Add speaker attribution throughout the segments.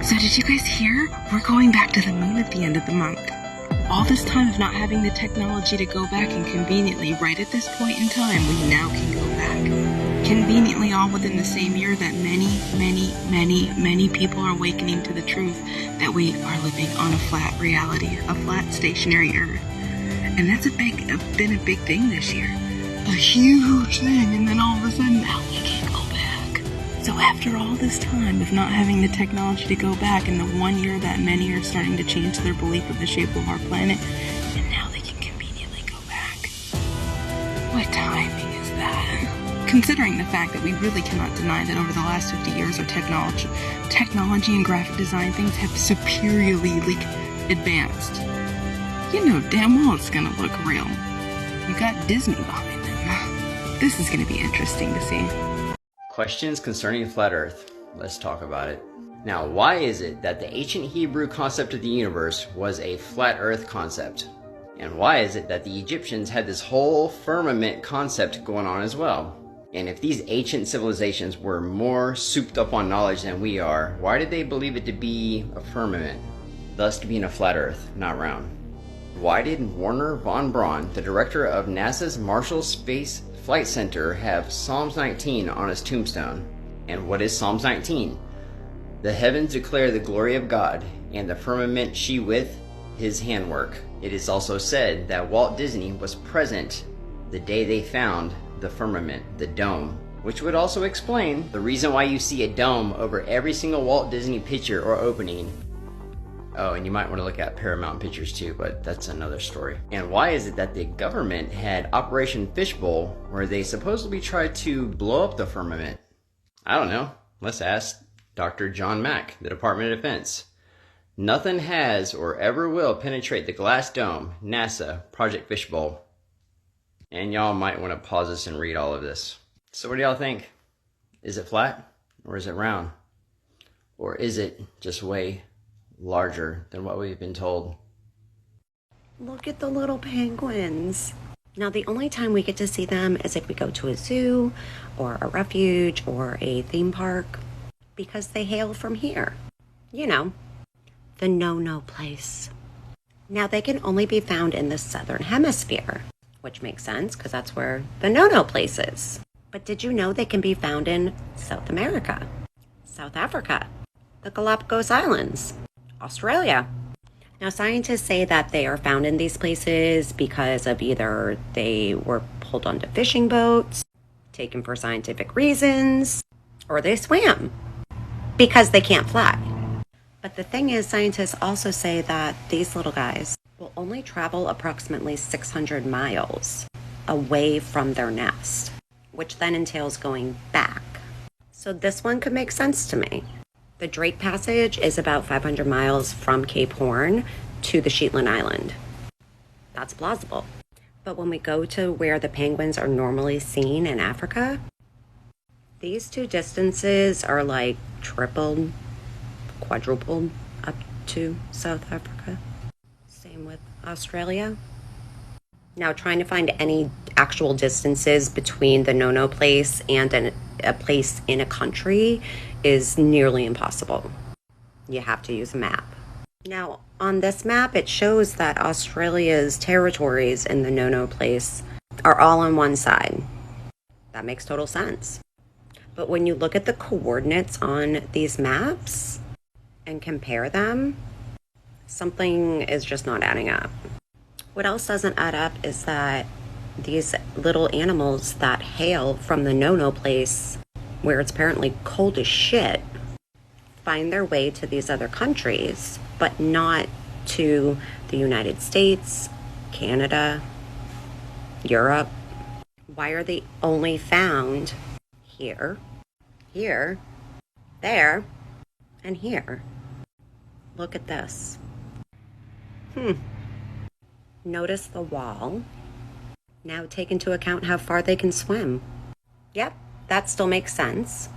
Speaker 1: So did you guys hear? We're going back to the moon at the end of the month. All this time of not having the technology to go back, and conveniently, right at this point in time, we now can go back. Conveniently all within the same year that many people are awakening to the truth that we are living on a flat reality, a flat stationary earth. And that's been a big thing this year. A huge thing, and then all of a sudden, now we can't go back. So after all this time of not having the technology to go back, in the 1 year that many are starting to change their belief of the shape of our planet, and now they can conveniently go back. What timing is that? Considering the fact that we really cannot deny that over the last 50 years our technology and graphic design things have superiorly advanced. You know damn well it's gonna look real. You got Disney behind them. This is gonna be interesting to see.
Speaker 2: Questions concerning the flat earth. Let's talk about it. Now, why is it that the ancient Hebrew concept of the universe was a flat earth concept? And why is it that the Egyptians had this whole firmament concept going on as well? And if these ancient civilizations were more souped up on knowledge than we are, why did they believe it to be a firmament, thus being a flat earth, not round? Why did Wernher von Braun, the director of NASA's Marshall Space Flight Center, have Psalms 19 on his tombstone? And what is Psalms 19? The heavens declare the glory of God, and the firmament sheweth his handwork. It is also said that Walt Disney was present the day they found the firmament, the dome, which would also explain the reason why you see a dome over every single Walt Disney picture or opening. Oh, and you might want to look at Paramount Pictures too, but that's another story. And why is it that the government had Operation Fishbowl, where they supposedly tried to blow up the firmament? I don't know. Let's ask Dr. John Mack, the Department of Defense. Nothing has or ever will penetrate the glass dome. NASA, Project Fishbowl. And y'all might want to pause this and read all of this. So what do y'all think? Is it flat or is it round? Or is it just way larger than what we've been told?
Speaker 3: Look at the little penguins. Now, the only time we get to see them is if we go to a zoo or a refuge or a theme park, because they hail from here. You know, the no-no place. Now, they can only be found in the southern hemisphere, which makes sense because that's where the no-no place is. But did you know they can be found in South America, South Africa, the Galapagos Islands, Australia? Now, scientists say that they are found in these places because of either they were pulled onto fishing boats, taken for scientific reasons, or they swam because they can't fly. But the thing is, scientists also say that these little guys will only travel approximately 600 miles away from their nest, which then entails going back. So this one could make sense to me. The Drake Passage is about 500 miles from Cape Horn to the Shetland Island. That's plausible. But when we go to where the penguins are normally seen in Africa, these two distances are like tripled, quadrupled up to South Africa. Same with Australia. Now, trying to find any actual distances between the no-no place and a place in a country is nearly impossible. You have to use a map. Now, on this map, it shows that Australia's territories in the no-no place are all on one side. That makes total sense. But when you look at the coordinates on these maps and compare them, something is just not adding up. What else doesn't add up is that these little animals that hail from the no-no place, where it's apparently cold as shit, find their way to these other countries, but not to the United States, Canada, Europe. Why are they only found here, here, there, and here? Look at this. Notice the wall. Now take into account how far they can swim. Yep, that still makes sense.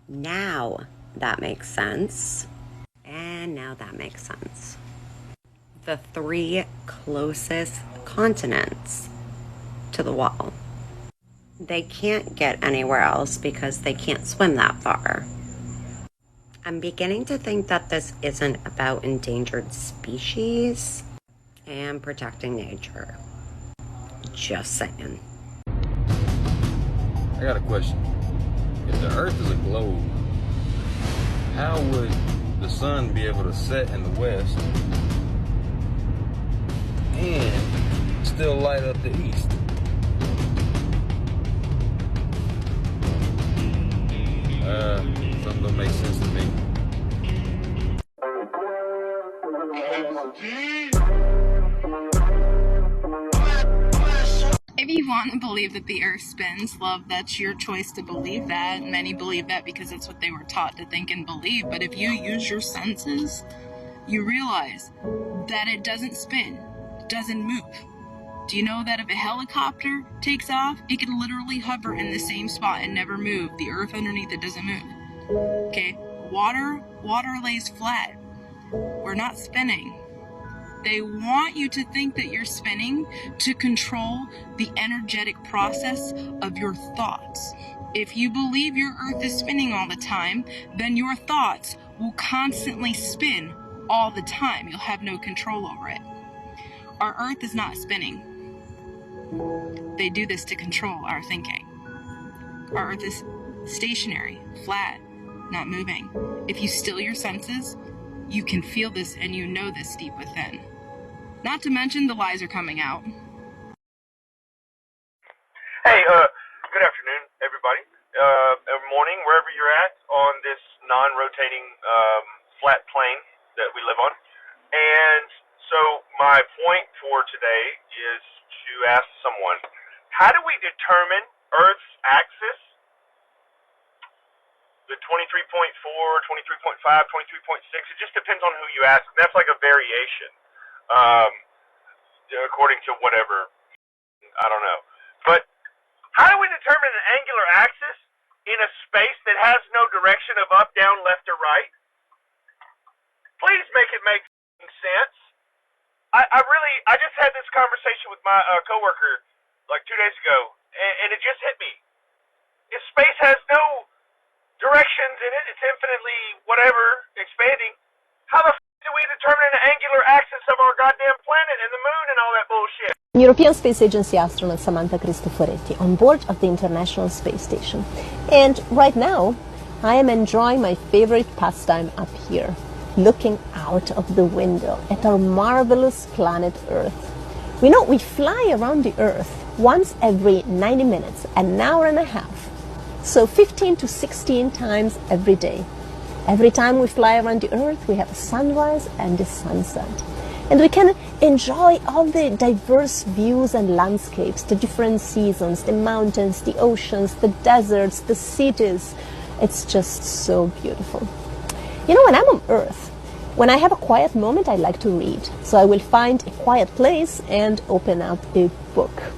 Speaker 3: Now that makes sense. And now that makes sense. The three closest continents to the wall. They can't get anywhere else because they can't swim that far. I'm beginning to think that this isn't about endangered species and protecting nature. Just saying.
Speaker 4: I got a question. If the Earth is a globe, how would the sun be able to set in the west and still light up the east? Something don't make sense to me.
Speaker 1: If you want to believe that the earth spins, love, that's your choice to believe that. Many believe that because it's what they were taught to think and believe. But if you use your senses, you realize that it doesn't spin, it doesn't move. Do you know that if a helicopter takes off, it can literally hover in the same spot and never move? The earth underneath it doesn't move. Okay? Water lays flat. We're not spinning. They want you to think that you're spinning to control the energetic process of your thoughts. If you believe your earth is spinning all the time, then your thoughts will constantly spin all the time. You'll have no control over it. Our earth is not spinning. They do this to control our thinking. Our earth is stationary, flat, not moving. If you still your senses, you can feel this and you know this deep within. Not to mention the lies are coming out.
Speaker 5: Hey, good afternoon, everybody. Morning, wherever you're at on this non-rotating flat plane that we live on. And so my point for today is to ask someone, how do we determine Earth's axis? The 23.4, 23.5, 23.6, it just depends on who you ask. That's like a variation, according to whatever, I don't know. But how do we determine an angular axis in a space that has no direction of up, down, left, or right? Please make it make sense. I just had this conversation with my coworker like 2 days ago, and it just hit me. If space has no directions in it, it's infinitely whatever, expanding, how the f*** do we determine an angular axis of our goddamn planet and the moon and all that bullshit?
Speaker 6: European Space Agency astronaut Samantha Cristoforetti on board of the International Space Station. And right now, I am enjoying my favorite pastime up here, looking out of the window at our marvelous planet Earth. We know we fly around the Earth once every 90 minutes, an hour and a half. So 15 to 16 times every day. Every time we fly around the Earth, we have a sunrise and a sunset. And we can enjoy all the diverse views and landscapes, the different seasons, the mountains, the oceans, the deserts, the cities. It's just so beautiful. You know, when I'm on Earth, when I have a quiet moment, I like to read. So I will find a quiet place and open up a book.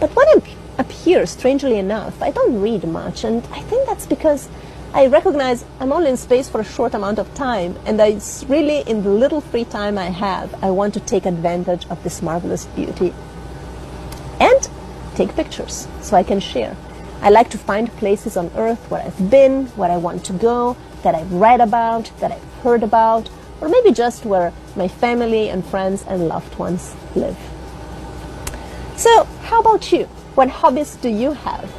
Speaker 6: But when I'm up here, strangely enough, I don't read much, and I think that's because I recognize I'm only in space for a short amount of time, and it's really in the little free time I have, I want to take advantage of this marvelous beauty and take pictures so I can share. I like to find places on Earth where I've been, where I want to go, that I've read about, that I've heard about, or maybe just where my family and friends and loved ones live. So, how about you? What hobbies do you have?